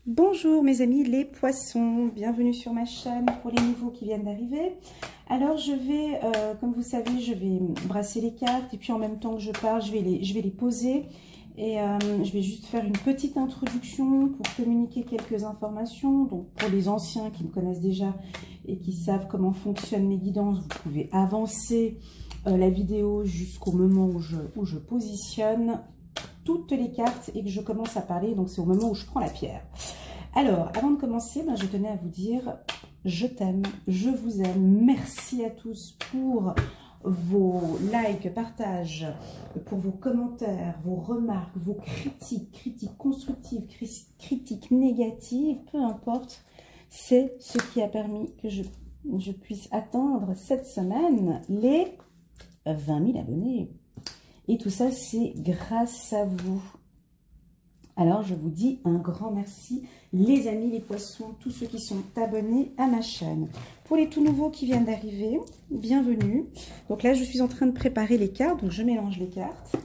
Bonjour mes amis les poissons, bienvenue sur ma chaîne pour les nouveaux qui viennent d'arriver. Alors je vais, comme vous savez, je vais brasser les cartes et puis en même temps que je parle, je vais les poser. Et je vais juste faire une petite introduction pour communiquer quelques informations. Donc pour les anciens qui me connaissent déjà et qui savent comment fonctionnent mes guidances, vous pouvez avancer la vidéo jusqu'au moment où je positionne toutes les cartes et que je commence à parler. Donc c'est au moment où je prends la pierre. Alors avant de commencer, je tenais à vous dire je t'aime, je vous aime. Merci à tous pour vos likes, partages, pour vos commentaires, vos remarques, vos critiques constructives, critiques négatives, peu importe. C'est ce qui a permis que je puisse atteindre cette semaine les 20 000 abonnés. Et tout ça, c'est grâce à vous. Alors, je vous dis un grand merci, les amis, les poissons, tous ceux qui sont abonnés à ma chaîne. Pour les tout nouveaux qui viennent d'arriver, bienvenue. Donc là, je suis en train de préparer les cartes, donc je mélange les cartes.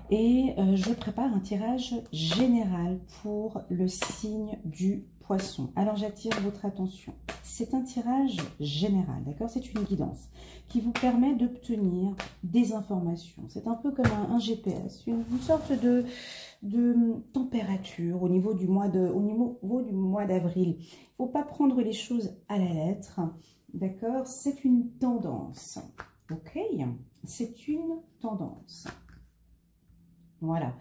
Et je prépare un tirage général pour le signe du poisson. Alors, j'attire votre attention. C'est un tirage général, d'accord? C'est une guidance qui vous permet d'obtenir des informations. C'est un peu comme un GPS, une sorte de température au niveau du mois d'avril. Il ne faut pas prendre les choses à la lettre, d'accord? C'est une tendance, ok? C'est une tendance. Voilà.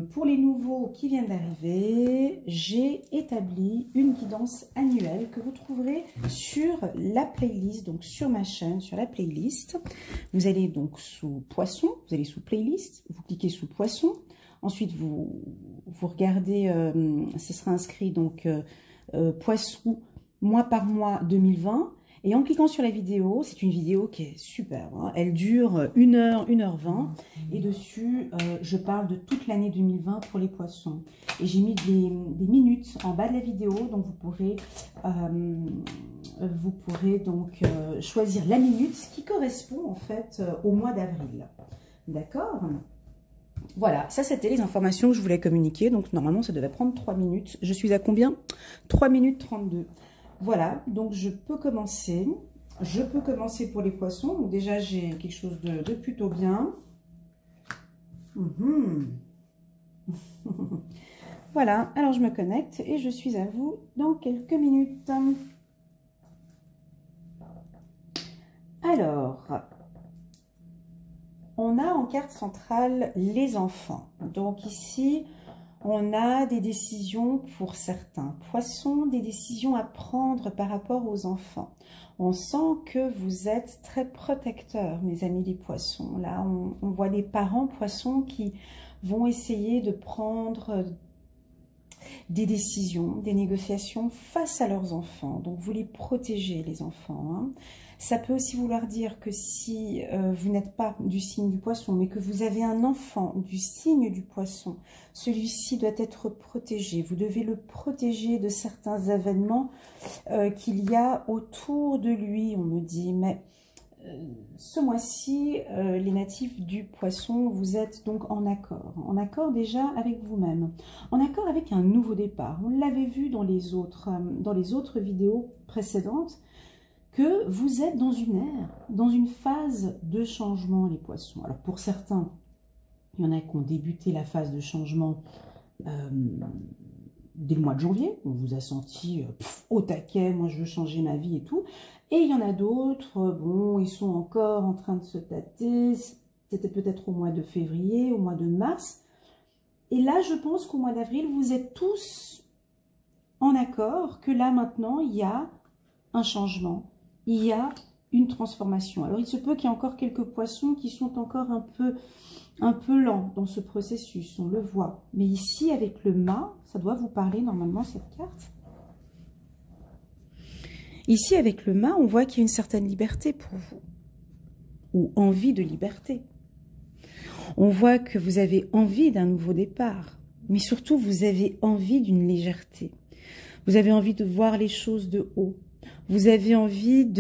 Pour les nouveaux qui viennent d'arriver, j'ai établi une guidance annuelle que vous trouverez sur la playlist, donc sur ma chaîne, sur la playlist. Vous allez donc sous poisson, vous allez sous playlist, vous cliquez sous poisson. Ensuite, vous regardez, ce sera inscrit donc poisson mois par mois 2020. Et en cliquant sur la vidéo, c'est une vidéo qui est super. Hein. Elle dure 1h, 1h20. Et dessus, je parle de toute l'année 2020 pour les poissons. Et j'ai mis des minutes en bas de la vidéo. Donc, vous pourrez donc choisir la minute qui correspond en fait au mois d'avril. D'accord ? Voilà, ça c'était les informations que je voulais communiquer. Donc, normalement, ça devait prendre 3 minutes. Je suis à combien? 3 minutes 32. Voilà, donc je peux commencer. Je peux commencer pour les poissons. Donc déjà, j'ai quelque chose de plutôt bien. Voilà, alors je me connecte et je suis à vous dans quelques minutes. Alors, on a en carte centrale les enfants. Donc ici, on a des décisions pour certains poissons, des décisions à prendre par rapport aux enfants. On sent que vous êtes très protecteurs, mes amis les poissons. Là, on voit des parents poissons qui vont essayer de prendre des décisions, des négociations face à leurs enfants. Donc, vous les protégez, les enfants. Hein. Ça peut aussi vouloir dire que si vous n'êtes pas du signe du poisson, mais que vous avez un enfant du signe du poisson, celui-ci doit être protégé. Vous devez le protéger de certains événements qu'il y a autour de lui, on me dit. Mais ce mois-ci, les natifs du poisson, vous êtes donc en accord déjà avec vous-même, en accord avec un nouveau départ. On l'avait vu dans les autres vidéos précédentes, que vous êtes dans une ère, dans une phase de changement, les poissons. Alors pour certains, il y en a qui ont débuté la phase de changement dès le mois de janvier. On vous a senti au taquet, moi je veux changer ma vie et tout. Et il y en a d'autres, bon, ils sont encore en train de se tâter. C'était peut-être au mois de février, au mois de mars. Et là, je pense qu'au mois d'avril, vous êtes tous en accord que là, maintenant, il y a un changement. Il y a une transformation. Alors, il se peut qu'il y ait encore quelques poissons qui sont encore un peu lents dans ce processus, on le voit. Mais ici, avec le mât, ça doit vous parler normalement, cette carte. Ici, avec le mât, on voit qu'il y a une certaine liberté pour vous, ou envie de liberté. On voit que vous avez envie d'un nouveau départ, mais surtout, vous avez envie d'une légèreté. Vous avez envie de voir les choses de haut. Vous avez envie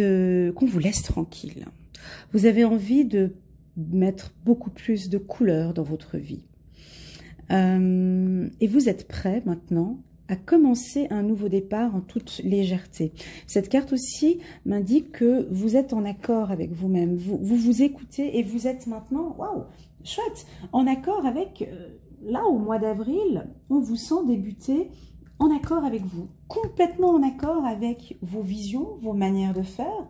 qu'on vous laisse tranquille. Vous avez envie de mettre beaucoup plus de couleurs dans votre vie. Et vous êtes prêt maintenant à commencer un nouveau départ en toute légèreté. Cette carte aussi m'indique que vous êtes en accord avec vous-même, vous écoutez et vous êtes maintenant, waouh, chouette, en accord avec, là au mois d'avril, on vous sent débuter en accord avec vous, complètement en accord avec vos visions, vos manières de faire.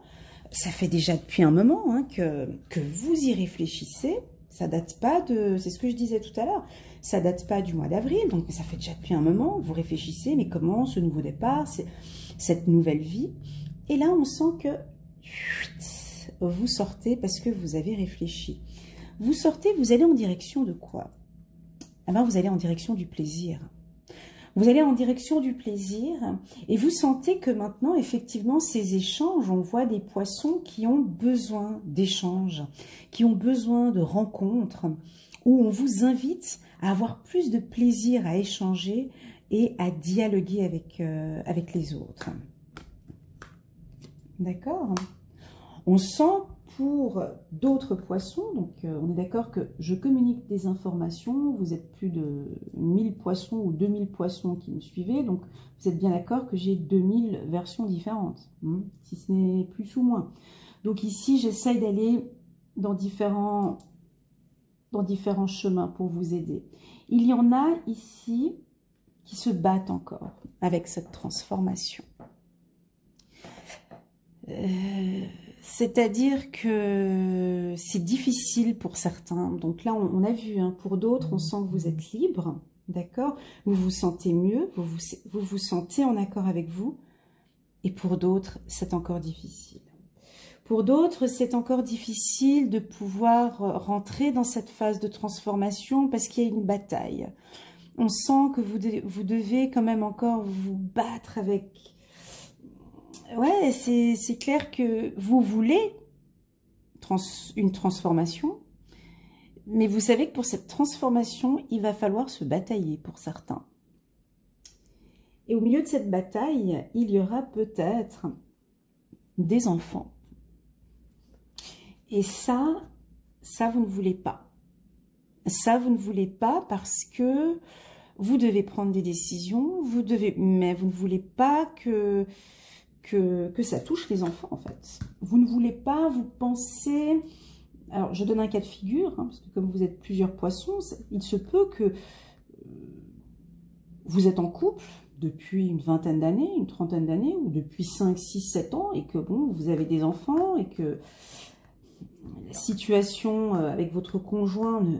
Ça fait déjà depuis un moment hein, que vous y réfléchissez. Ça date pas de, c'est ce que je disais tout à l'heure, ça date pas du mois d'avril, donc ça fait déjà depuis un moment, vous réfléchissez, mais comment ce nouveau départ, cette nouvelle vie. Et là, on sent que vous sortez parce que vous avez réfléchi. Vous sortez, vous allez en direction de quoi? Eh bien, vous allez en direction du plaisir. Vous allez en direction du plaisir et vous sentez que maintenant, effectivement, ces échanges, on voit des poissons qui ont besoin d'échanges, qui ont besoin de rencontres, où on vous invite à avoir plus de plaisir à échanger et à dialoguer avec les autres. D'accord? On sent pour d'autres poissons, donc on est d'accord que je communique des informations, vous êtes plus de 1000 poissons ou 2000 poissons qui me suivez, donc vous êtes bien d'accord que j'ai 2000 versions différentes, si ce n'est plus ou moins. Donc ici, j'essaye d'aller dans différents chemins pour vous aider. Il y en a ici qui se battent encore avec cette transformation. C'est-à-dire que c'est difficile pour certains. Donc là, on a vu, hein, pour d'autres, on sent que vous êtes libre, d'accord? Vous vous sentez mieux, vous vous sentez en accord avec vous. Et pour d'autres, c'est encore difficile. Pour d'autres, c'est encore difficile de pouvoir rentrer dans cette phase de transformation parce qu'il y a une bataille. On sent que vous devez quand même encore vous battre avec... Ouais, c'est clair que vous voulez une transformation, mais vous savez que pour cette transformation, il va falloir se batailler pour certains. Et au milieu de cette bataille, il y aura peut-être des enfants. Et ça, vous ne voulez pas. Ça, vous ne voulez pas parce que vous devez prendre des décisions, mais vous ne voulez pas que ça touche les enfants, en fait. Vous ne voulez pas, vous pensez... Alors, je donne un cas de figure, hein, parce que comme vous êtes plusieurs poissons, il se peut que vous êtes en couple depuis une vingtaine d'années, une trentaine d'années, ou depuis 5, 6, 7 ans, et que, bon, vous avez des enfants, et que la situation avec votre conjoint ne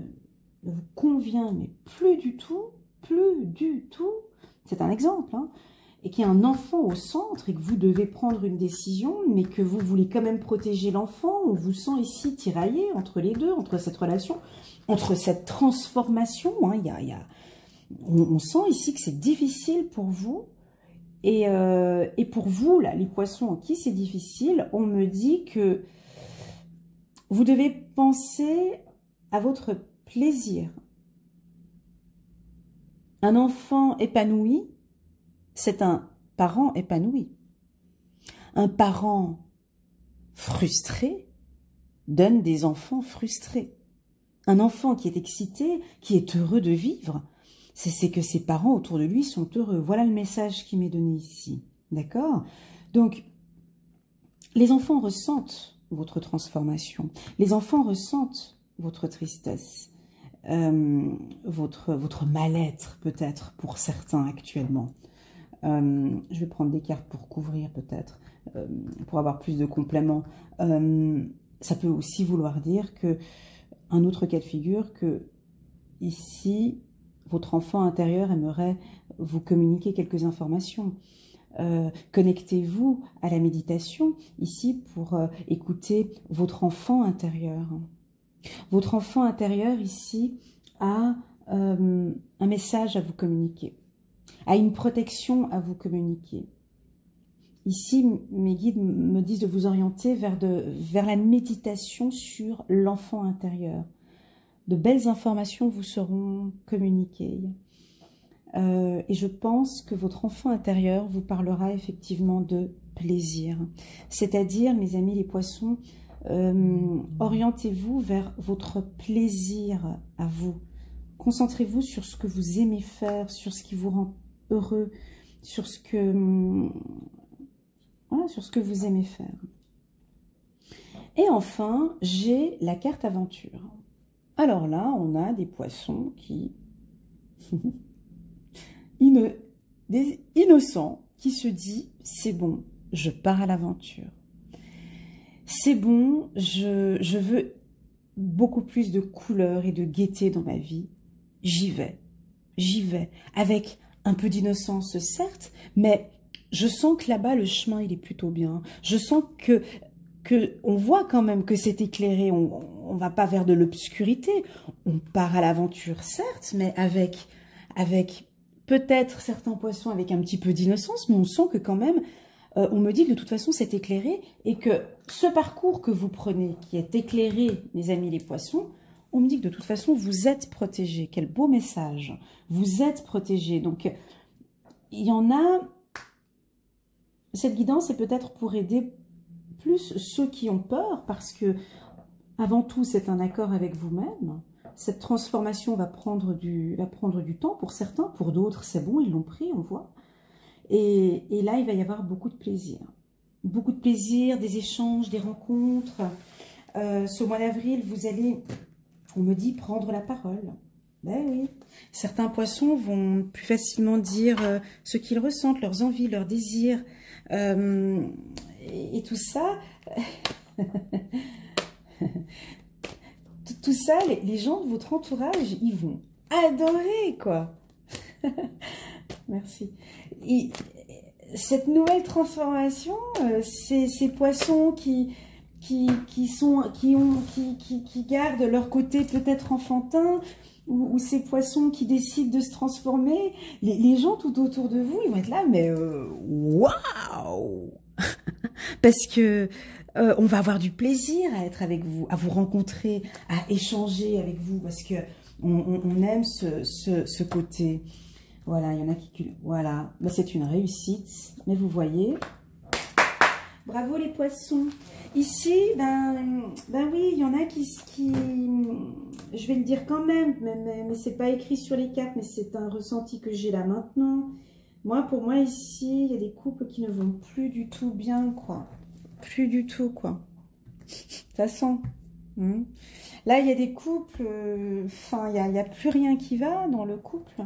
vous convient, mais plus du tout, c'est un exemple, hein, et qu'il y a un enfant au centre et que vous devez prendre une décision, mais que vous voulez quand même protéger l'enfant, on vous sent ici tiraillé entre les deux, entre cette relation, entre cette transformation. Hein, on sent ici que c'est difficile pour vous. Et pour vous, là, les poissons en qui c'est difficile, on me dit que vous devez penser à votre plaisir. Un enfant épanoui, c'est un parent épanoui. Un parent frustré donne des enfants frustrés. Un enfant qui est excité, qui est heureux de vivre, c'est que ses parents autour de lui sont heureux. Voilà le message qui m'est donné ici. D'accord? Donc, les enfants ressentent votre transformation. Les enfants ressentent votre tristesse, votre mal-être peut-être pour certains actuellement. Je vais prendre des cartes pour couvrir peut-être, pour avoir plus de compléments. Ça peut aussi vouloir dire que, un autre cas de figure, que ici, votre enfant intérieur aimerait vous communiquer quelques informations. Connectez-vous à la méditation ici pour écouter votre enfant intérieur. Votre enfant intérieur ici a un message à vous communiquer, a une protection à vous communiquer. Ici, mes guides me disent de vous orienter vers la méditation sur l'enfant intérieur. De belles informations vous seront communiquées. Et je pense que votre enfant intérieur vous parlera effectivement de plaisir. C'est-à-dire, mes amis les poissons, orientez-vous vers votre plaisir à vous. Concentrez-vous sur ce que vous aimez faire, sur ce qui vous rend heureux sur ce que, voilà, sur ce que vous aimez faire. Et enfin, j'ai la carte aventure. Alors là, on a des poissons qui... des innocents qui se disent, c'est bon, je pars à l'aventure. C'est bon, je veux beaucoup plus de couleurs et de gaieté dans ma vie. J'y vais, avec un peu d'innocence certes, mais je sens que là-bas le chemin il est plutôt bien. Je sens que on voit quand même que c'est éclairé, on va pas vers de l'obscurité, on part à l'aventure certes, mais avec peut-être certains poissons avec un petit peu d'innocence, mais on sent que quand même, on me dit que de toute façon c'est éclairé et que ce parcours que vous prenez, qui est éclairé, mes amis les poissons, on me dit que de toute façon vous êtes protégés. Quel beau message, vous êtes protégés. Donc il y en a, cette guidance est peut-être pour aider plus ceux qui ont peur, parce que avant tout c'est un accord avec vous-même. Cette transformation va prendre du temps pour certains, pour d'autres c'est bon, ils l'ont pris, on voit. Et là il va y avoir beaucoup de plaisir, des échanges, des rencontres. Ce mois d'avril vous allez, on me dit, prendre la parole. Ben oui, certains poissons vont plus facilement dire ce qu'ils ressentent, leurs envies, leurs désirs, et tout ça, tout ça, les gens de votre entourage, ils vont adorer, quoi. Merci. Cette nouvelle transformation, ces poissons qui gardent leur côté peut-être enfantin, ou ces poissons qui décident de se transformer, les gens tout autour de vous, ils vont être là, mais waouh. Parce que on va avoir du plaisir à être avec vous, à vous rencontrer, à échanger avec vous, parce que on aime ce côté. Voilà, il y en a qui... Voilà, ben, c'est une réussite, mais vous voyez. Bravo les poissons. Ici, ben oui, il y en a qui... Je vais le dire quand même, mais c'est pas écrit sur les cartes, mais c'est un ressenti que j'ai là maintenant. Pour moi, ici, il y a des couples qui ne vont plus du tout bien, quoi. Plus du tout, quoi. Ça sent. Là, il y a des couples... Enfin, il n'y a plus rien qui va dans le couple.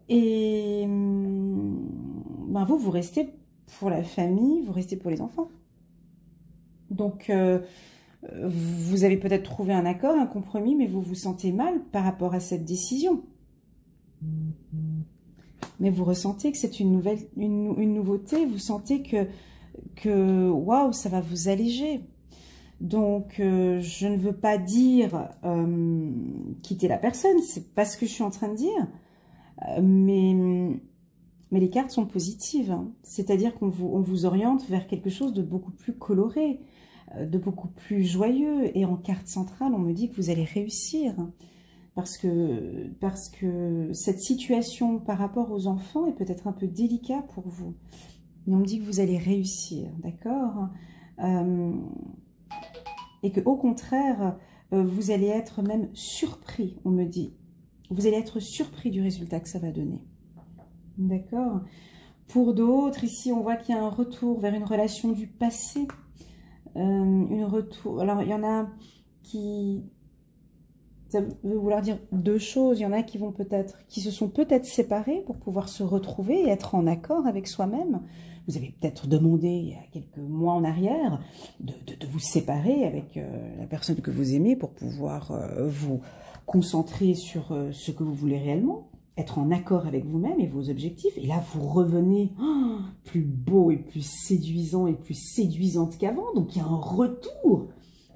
Et ben vous restez pour la famille, vous restez pour les enfants. Donc, vous avez peut-être trouvé un accord, un compromis, mais vous vous sentez mal par rapport à cette décision. Mais vous ressentez que c'est une nouveauté, vous sentez que waouh, ça va vous alléger. Donc, je ne veux pas dire quitter la personne, c'est pas ce que je suis en train de dire. Mais les cartes sont positives, hein. C'est-à-dire qu'on vous oriente vers quelque chose de beaucoup plus coloré, de beaucoup plus joyeux. Et en carte centrale, on me dit que vous allez réussir. Parce que cette situation par rapport aux enfants est peut-être un peu délicat pour vous. Mais on me dit que vous allez réussir, d'accord? Et qu'au contraire, vous allez être même surpris, on me dit. Vous allez être surpris du résultat que ça va donner. D'accord? Pour d'autres, ici, on voit qu'il y a un retour vers une relation du passé. Alors, il y en a qui... Ça veut vouloir dire deux choses. Il y en a qui se sont peut-être séparés pour pouvoir se retrouver et être en accord avec soi-même. Vous avez peut-être demandé, il y a quelques mois en arrière, de vous séparer avec la personne que vous aimez pour pouvoir vous concentrer sur ce que vous voulez réellement, être en accord avec vous-même et vos objectifs. Et là, vous revenez plus beau et plus séduisant et plus séduisante qu'avant. Donc, il y a un retour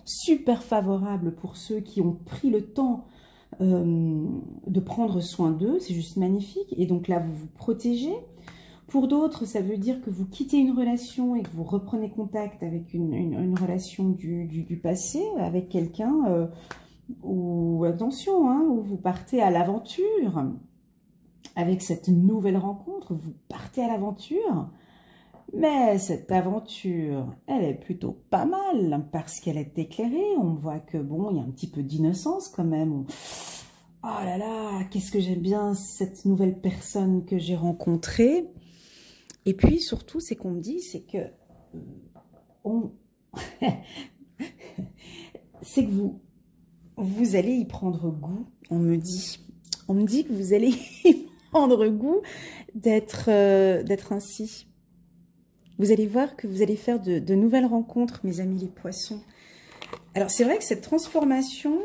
super favorable pour ceux qui ont pris le temps de prendre soin d'eux. C'est juste magnifique. Et donc là, vous vous protégez. Pour d'autres, ça veut dire que vous quittez une relation et que vous reprenez contact avec une relation du passé, avec quelqu'un... ou attention, hein, où vous partez à l'aventure. Avec cette nouvelle rencontre, vous partez à l'aventure. Mais cette aventure, elle est plutôt pas mal, parce qu'elle est éclairée. On voit que, bon, il y a un petit peu d'innocence quand même. oh là là, qu'est-ce que j'aime bien cette nouvelle personne que j'ai rencontrée. Et puis surtout, c'est qu'on me dit, c'est que c'est que vous allez y prendre goût. On me dit que vous allez y prendre goût d'être ainsi. Vous allez voir que vous allez faire de nouvelles rencontres, mes amis les poissons. Alors, c'est vrai que cette transformation,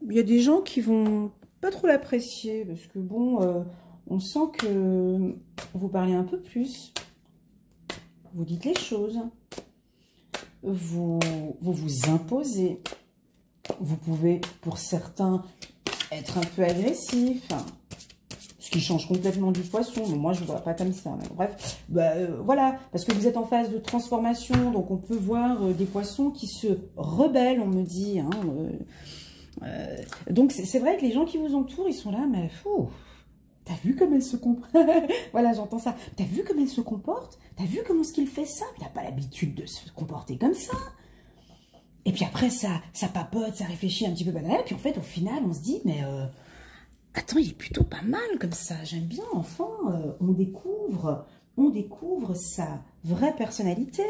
il y a des gens qui vont pas trop l'apprécier, parce que bon, on sent que vous parlez un peu plus, vous dites les choses, vous imposez, vous pouvez, pour certains, être un peu agressif, ce qui change complètement du poisson, mais moi je ne vois pas comme ça. Mais bref, voilà, parce que vous êtes en phase de transformation, donc on peut voir des poissons qui se rebellent, on me dit. Hein, donc c'est vrai que les gens qui vous entourent, ils sont là, mais t'as vu comme elle se comporte? Voilà, j'entends ça. T'as vu comme elle se comporte? T'as vu comment est-ce qu'il fait ça? Il n'a pas l'habitude de se comporter comme ça. Et puis après, ça papote, ça réfléchit un petit peu, et puis en fait, au final, on se dit, mais... attends, il est plutôt pas mal comme ça, j'aime bien, enfin, on découvre sa vraie personnalité.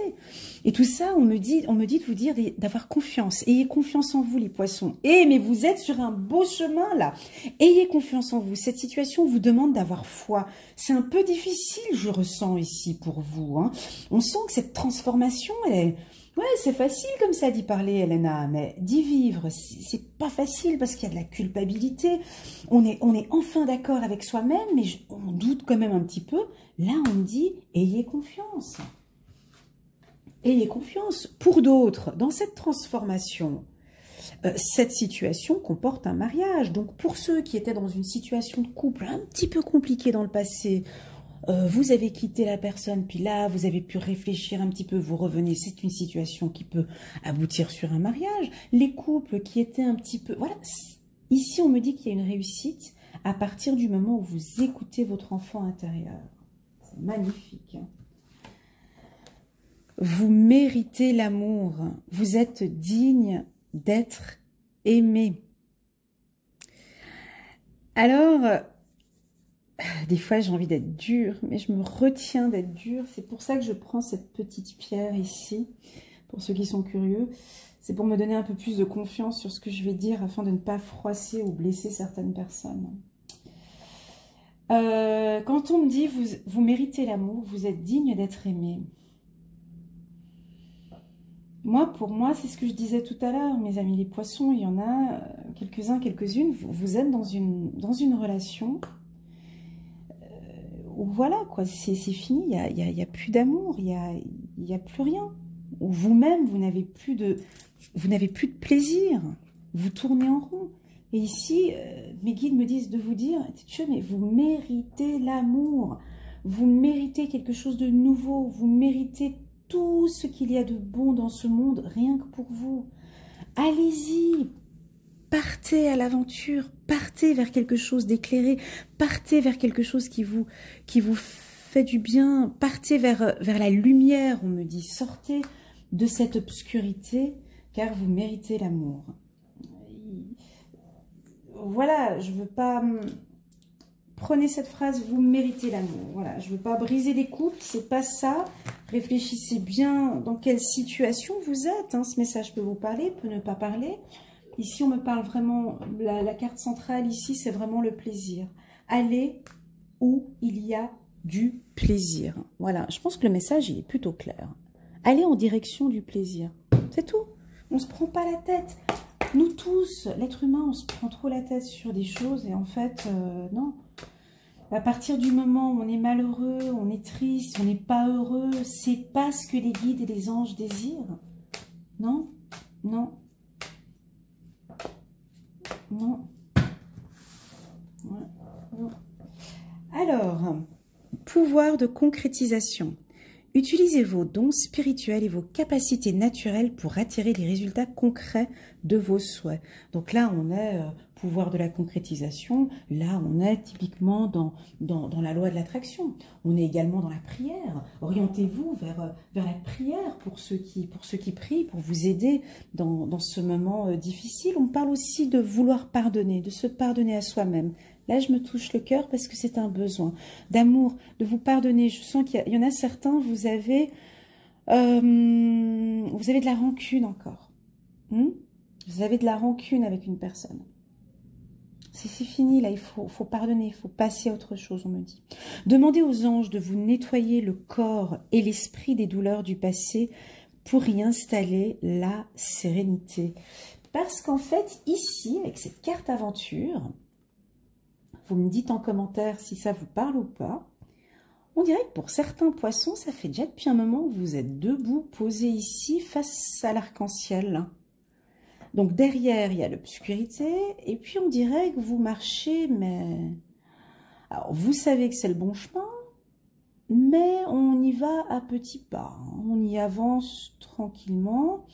Et tout ça, on me dit de vous dire d'avoir confiance. Ayez confiance en vous, les poissons. Mais vous êtes sur un beau chemin, là. Ayez confiance en vous. Cette situation vous demande d'avoir foi. C'est un peu difficile, je ressens ici, pour vous. Hein. On sent que cette transformation, ouais, c'est facile comme ça d'y parler, Elena, mais d'y vivre, c'est pas facile parce qu'il y a de la culpabilité. On est enfin d'accord avec soi-même, mais on doute quand même un petit peu. Là, on me dit, ayez confiance. Ayez confiance. Pour d'autres, dans cette transformation, cette situation comporte un mariage. Donc, pour ceux qui étaient dans une situation de couple un petit peu compliquée dans le passé, vous avez quitté la personne, puis là, vous avez pu réfléchir un petit peu, vous revenez, c'est une situation qui peut aboutir sur un mariage. Les couples qui étaient un petit peu... Voilà, ici, on me dit qu'il y a une réussite à partir du moment où vous écoutez votre enfant intérieur. C'est magnifique. Hein. Vous méritez l'amour. Vous êtes digne d'être aimé. Alors... des fois, j'ai envie d'être dure, mais je me retiens d'être dure. C'est pour ça que je prends cette petite pierre ici, pour ceux qui sont curieux. C'est pour me donner un peu plus de confiance sur ce que je vais dire, afin de ne pas froisser ou blesser certaines personnes. Quand on me dit « vous méritez l'amour, vous êtes digne d'être aimé », pour moi, c'est ce que je disais tout à l'heure, mes amis les poissons, il y en a quelques-uns, quelques-unes, vous êtes dans une relation... voilà, quoi, c'est fini, il y a plus d'amour, il y a plus rien. Vous-même, vous n'avez plus de plaisir, vous tournez en rond. Et ici, mes guides me disent de vous dire, mais vous méritez l'amour, vous méritez quelque chose de nouveau, vous méritez tout ce qu'il y a de bon dans ce monde, rien que pour vous. Allez-y, partez à l'aventure, partez vers quelque chose d'éclairé, partez vers quelque chose qui vous fait du bien, partez vers la lumière, on me dit, sortez de cette obscurité, car vous méritez l'amour. Voilà, je veux pas... Prenez cette phrase, vous méritez l'amour. Voilà, je veux pas briser des couples, c'est pas ça. Réfléchissez bien dans quelle situation vous êtes. Hein. Ce message peut vous parler, peut ne pas parler. Ici, on me parle vraiment, la carte centrale ici, c'est vraiment le plaisir. Allez où il y a du plaisir. Voilà, je pense que le message, il est plutôt clair. Allez en direction du plaisir. C'est tout. On ne se prend pas la tête. Nous tous, l'être humain, on se prend trop la tête sur des choses et en fait, non. À partir du moment où on est malheureux, on est triste, on n'est pas heureux, c'est pas ce que les guides et les anges désirent. Non, non. Non. Ouais, non. Alors, pouvoir de concrétisation. Utilisez vos dons spirituels et vos capacités naturelles pour attirer les résultats concrets de vos souhaits. Donc là, on est pouvoir de la concrétisation, là on est typiquement dans la loi de l'attraction. On est également dans la prière. Orientez-vous vers la prière pour ceux qui prient, pour vous aider dans ce moment difficile. On parle aussi de vouloir pardonner, de se pardonner à soi-même. Là, je me touche le cœur parce que c'est un besoin d'amour, de vous pardonner. Je sens qu'il y en a certains, vous avez de la rancune encore. Vous avez de la rancune avec une personne. C'est fini, là, il faut pardonner, il faut passer à autre chose, on me dit. Demandez aux anges de vous nettoyer le corps et l'esprit des douleurs du passé pour y installer la sérénité. Parce qu'en fait, ici, avec cette carte aventure, vous me dites en commentaire si ça vous parle ou pas, on dirait que pour certains poissons, ça fait déjà depuis un moment que vous êtes debout, posé ici, face à l'arc-en-ciel. Donc derrière, il y a l'obscurité, et puis on dirait que vous marchez, mais... Alors, vous savez que c'est le bon chemin, mais on y va à petits pas. On y avance tranquillement.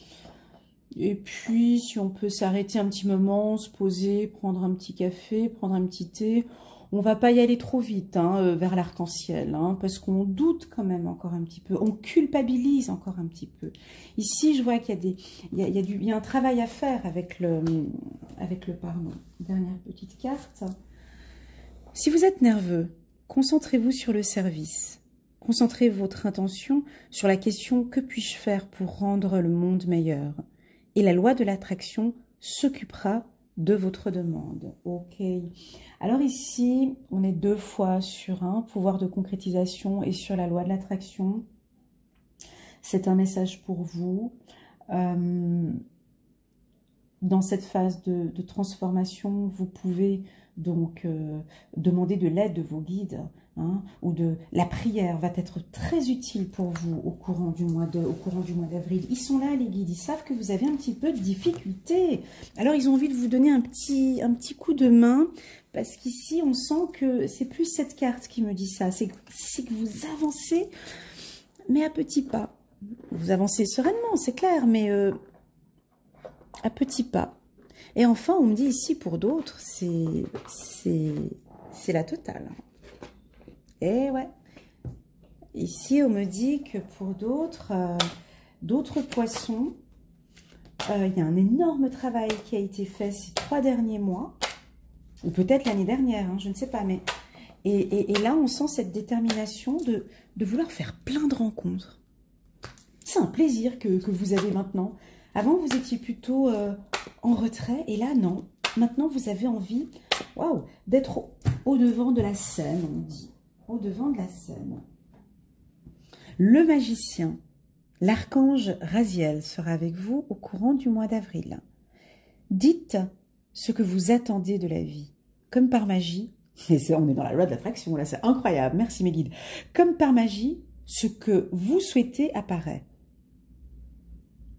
Et puis, si on peut s'arrêter un petit moment, se poser, prendre un petit café, prendre un petit thé... On va pas y aller trop vite vers l'arc-en-ciel, parce qu'on doute quand même encore un petit peu, on culpabilise encore un petit peu. Ici, je vois qu'il y a un travail à faire avec le pardon. Dernière petite carte. Si vous êtes nerveux, concentrez-vous sur le service. Concentrez votre intention sur la question « Que puis-je faire pour rendre le monde meilleur ?» Et la loi de l'attraction s'occupera de votre demande. Ok. Alors ici, on est 2 fois sur un pouvoir de concrétisation et sur la loi de l'attraction. C'est un message pour vous. Dans cette phase de transformation, vous pouvez donc demander de l'aide de vos guides, ou la prière va être très utile pour vous au courant du mois d'avril. Ils sont là, les guides, ils savent que vous avez un petit peu de difficulté. Alors, ils ont envie de vous donner un petit coup de main, parce qu'ici, on sent que c'est plus cette carte qui me dit ça. C'est que vous avancez, mais à petits pas. Vous avancez sereinement, c'est clair, mais à petits pas. Et enfin, on me dit ici, pour d'autres, c'est la totale. Et ouais, ici on me dit que pour d'autres poissons, il y a un énorme travail qui a été fait ces 3 derniers mois, ou peut-être l'année dernière, je ne sais pas, mais et là on sent cette détermination de vouloir faire plein de rencontres. C'est un plaisir que vous avez maintenant. Avant vous étiez plutôt en retrait, et là non, maintenant vous avez envie, waouh, d'être au-devant de la scène, on dit. Au-devant de la scène. Le magicien, l'archange Raziel sera avec vous au courant du mois d'avril. Dites ce que vous attendez de la vie. Comme par magie, et on est dans la loi de l'attraction, là c'est incroyable, merci mes guides. Comme par magie, ce que vous souhaitez apparaît.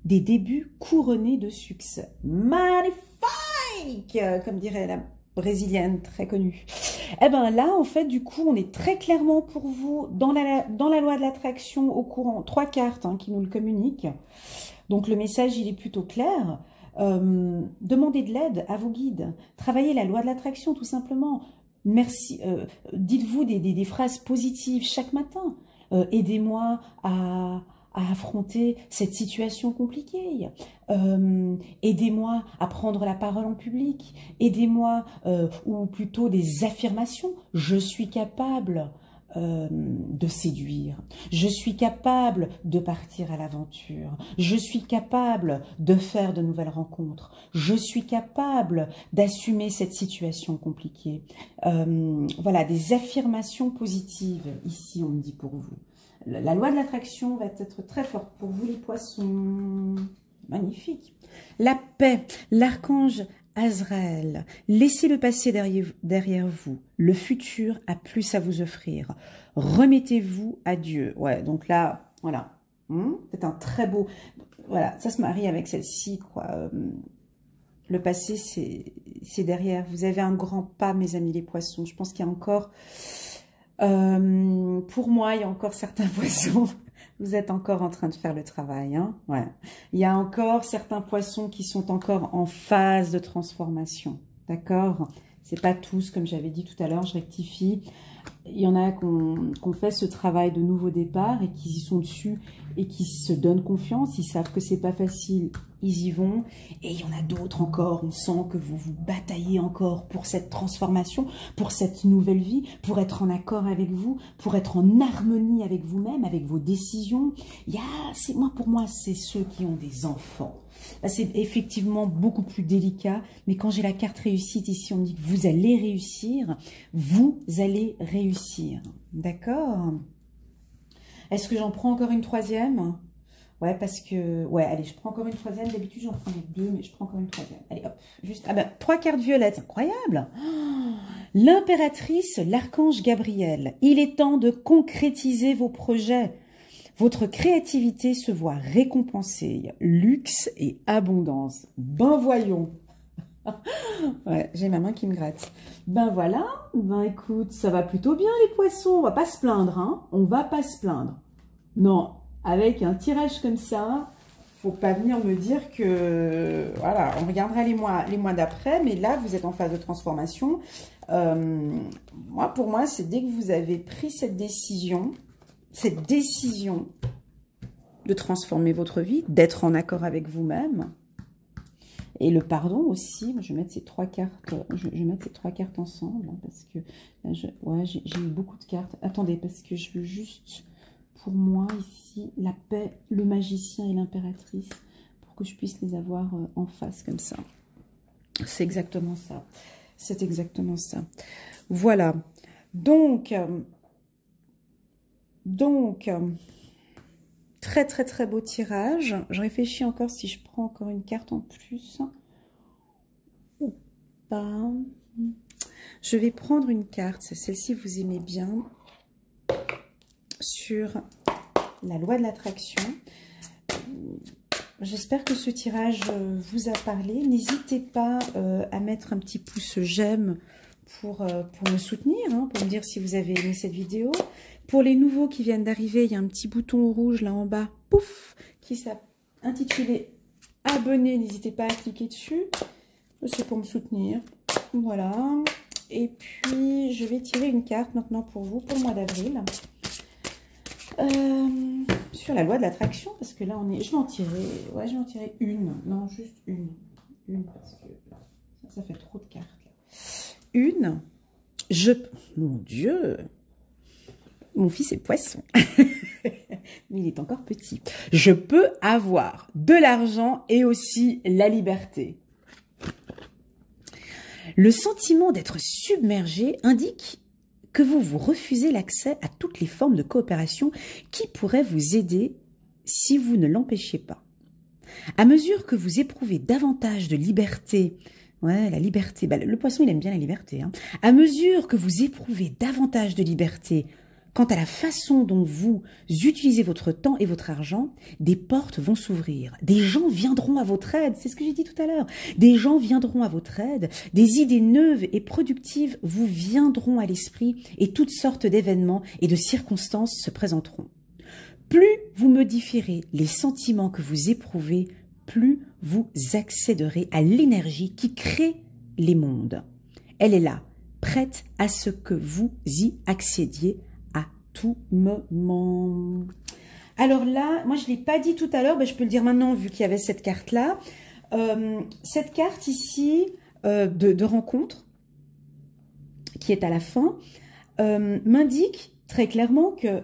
Des débuts couronnés de succès. Magnifique, comme dirait la brésilienne très connue. Eh bien là, en fait, du coup, on est très clairement pour vous dans la loi de l'attraction au courant. 3 cartes qui nous le communiquent. Donc le message, il est plutôt clair. Demandez de l'aide à vos guides. Travaillez la loi de l'attraction, tout simplement. Merci. Dites-vous des phrases positives chaque matin. Aidez-moi à affronter cette situation compliquée. Aidez-moi à prendre la parole en public. Aidez-moi, ou plutôt des affirmations. Je suis capable de séduire. Je suis capable de partir à l'aventure. Je suis capable de faire de nouvelles rencontres. Je suis capable d'assumer cette situation compliquée. Voilà, des affirmations positives, ici on me dit pour vous. La loi de l'attraction va être très forte pour vous les poissons. Magnifique. La paix, l'archange Azraël. Laissez le passé derrière vous. Le futur a plus à vous offrir. Remettez-vous à Dieu. Ouais, donc là, voilà. C'est un très beau... Voilà, ça se marie avec celle-ci, quoi. Le passé, c'est derrière. Vous avez un grand pas, mes amis les poissons. Je pense qu'il y a encore... pour moi, il y a encore certains poissons, vous êtes encore en train de faire le travail. Ouais. Il y a encore certains poissons qui sont encore en phase de transformation. d'accord? C'est pas tous, comme j'avais dit tout à l'heure, je rectifie. Il y en a qui ont fait ce travail de nouveau départ et qui y sont dessus et qui se donnent confiance. Ils savent que c'est pas facile, ils y vont. Et il y en a d'autres encore, on sent que vous vous bataillez encore pour cette transformation, pour cette nouvelle vie, pour être en accord avec vous, pour être en harmonie avec vous-même, avec vos décisions. Pour moi, c'est ceux qui ont des enfants. C'est effectivement beaucoup plus délicat, mais quand j'ai la carte réussite ici, on me dit que vous allez réussir, d'accord? Est-ce que j'en prends encore une troisième? Ouais, parce que... Ouais, allez, je prends encore une troisième. D'habitude, j'en prenais deux, mais je prends encore une troisième. Allez, hop, juste... Ah ben, 3 cartes violettes, incroyable. Oh, l'impératrice, l'archange Gabriel. Il est temps de concrétiser vos projets. Votre créativité se voit récompensée. Luxe et abondance. Ben voyons. Ouais, j'ai ma main qui me gratte. Ben voilà, ben écoute, ça va plutôt bien les poissons. On va pas se plaindre, hein. On va pas se plaindre. Non, avec un tirage comme ça, faut pas venir me dire que... Voilà, on regardera les mois d'après, mais là, vous êtes en phase de transformation. Pour moi, c'est dès que vous avez pris cette décision de transformer votre vie, d'être en accord avec vous-même, et le pardon aussi. Je vais mettre ces 3 cartes, ensemble, hein, parce que là, j'ai eu beaucoup de cartes. Attendez, parce que je veux juste, pour moi, ici, la paix, le magicien et l'impératrice, pour que je puisse les avoir en face, comme ça. C'est exactement ça. C'est exactement ça. Voilà. Donc, très très très beau tirage. Je réfléchis encore si je prends encore une carte en plus ou pas. Je vais prendre une carte, celle-ci vous aimez bien, sur la loi de l'attraction. J'espère que ce tirage vous a parlé. N'hésitez pas à mettre un petit pouce j'aime pour me soutenir, hein, pour me dire si vous avez aimé cette vidéo. Pour les nouveaux qui viennent d'arriver, il y a un petit bouton rouge là en bas, pouf, qui s'est intitulé abonner. N'hésitez pas à cliquer dessus. C'est pour me soutenir. Voilà. Et puis, je vais tirer une carte maintenant pour vous, pour le mois d'avril. Sur la loi de l'attraction, parce que là, je vais en tirer une. Non, juste une. Une, parce que ça fait trop de cartes. Une. Mon Dieu! Mon fils est poisson. Mais il est encore petit. Je peux avoir de l'argent et aussi la liberté. Le sentiment d'être submergé indique que vous refusez l'accès à toutes les formes de coopération qui pourraient vous aider si vous ne l'empêchez pas. À mesure que vous éprouvez davantage de liberté, ouais, la liberté, le poisson il aime bien la liberté, hein. À mesure que vous éprouvez davantage de liberté quant à la façon dont vous utilisez votre temps et votre argent, des portes vont s'ouvrir. Des gens viendront à votre aide. C'est ce que j'ai dit tout à l'heure. Des gens viendront à votre aide. Des idées neuves et productives vous viendront à l'esprit et toutes sortes d'événements et de circonstances se présenteront. Plus vous modifierez les sentiments que vous éprouvez, plus vous accéderez à l'énergie qui crée les mondes. Elle est là, prête à ce que vous y accédiez tout moment. Alors là, moi je ne l'ai pas dit tout à l'heure, je peux le dire maintenant vu qu'il y avait cette carte-là. Cette carte ici de rencontre, qui est à la fin, m'indique très clairement que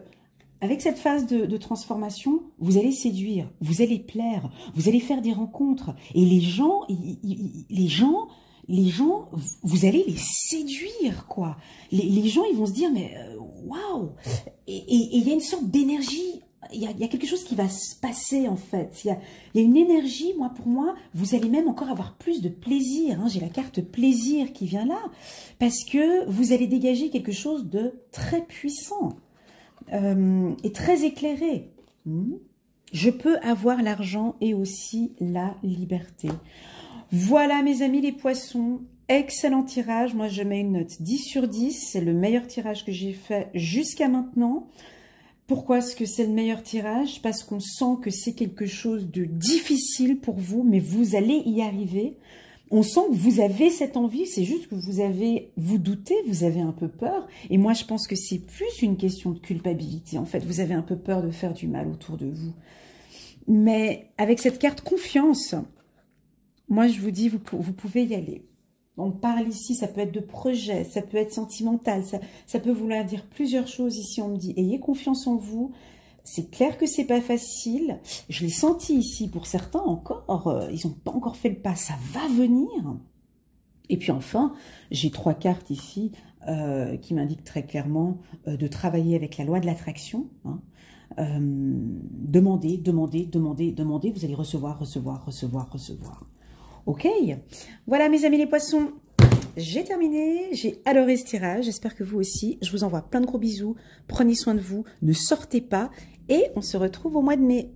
avec cette phase de transformation, vous allez séduire, vous allez plaire, vous allez faire des rencontres. Et les gens, vous allez les séduire, quoi. Les gens, ils vont se dire, mais waouh! Et il y a une sorte d'énergie, il y a quelque chose qui va se passer, en fait. Il y a une énergie, pour moi, vous allez même encore avoir plus de plaisir, hein. J'ai la carte plaisir qui vient là, parce que vous allez dégager quelque chose de très puissant et très éclairé. Je peux avoir l'argent et aussi la liberté. Voilà mes amis les poissons, excellent tirage. Moi je mets une note 10 sur 10, c'est le meilleur tirage que j'ai fait jusqu'à maintenant. Pourquoi est-ce que c'est le meilleur tirage? Parce qu'on sent que c'est quelque chose de difficile pour vous, mais vous allez y arriver. On sent que vous avez cette envie, c'est juste que vous doutez, vous avez un peu peur. Et moi, je pense que c'est plus une question de culpabilité. En fait, vous avez un peu peur de faire du mal autour de vous. Mais avec cette carte confiance, moi, je vous dis, vous pouvez y aller. On parle ici, ça peut être de projet, ça peut être sentimental, ça peut vouloir dire plusieurs choses ici. On me dit, ayez confiance en vous. C'est clair que c'est pas facile. Je l'ai senti ici pour certains encore. Ils n'ont pas encore fait le pas. Ça va venir. Et puis enfin, j'ai 3 cartes ici qui m'indiquent très clairement de travailler avec la loi de l'attraction. Hein. Demandez, demandez, demandez, demandez. Vous allez recevoir, recevoir, recevoir, recevoir. Ok. Voilà mes amis les poissons. J'ai terminé, j'ai adoré ce tirage, j'espère que vous aussi. Je vous envoie plein de gros bisous, prenez soin de vous, ne sortez pas et on se retrouve au mois de mai.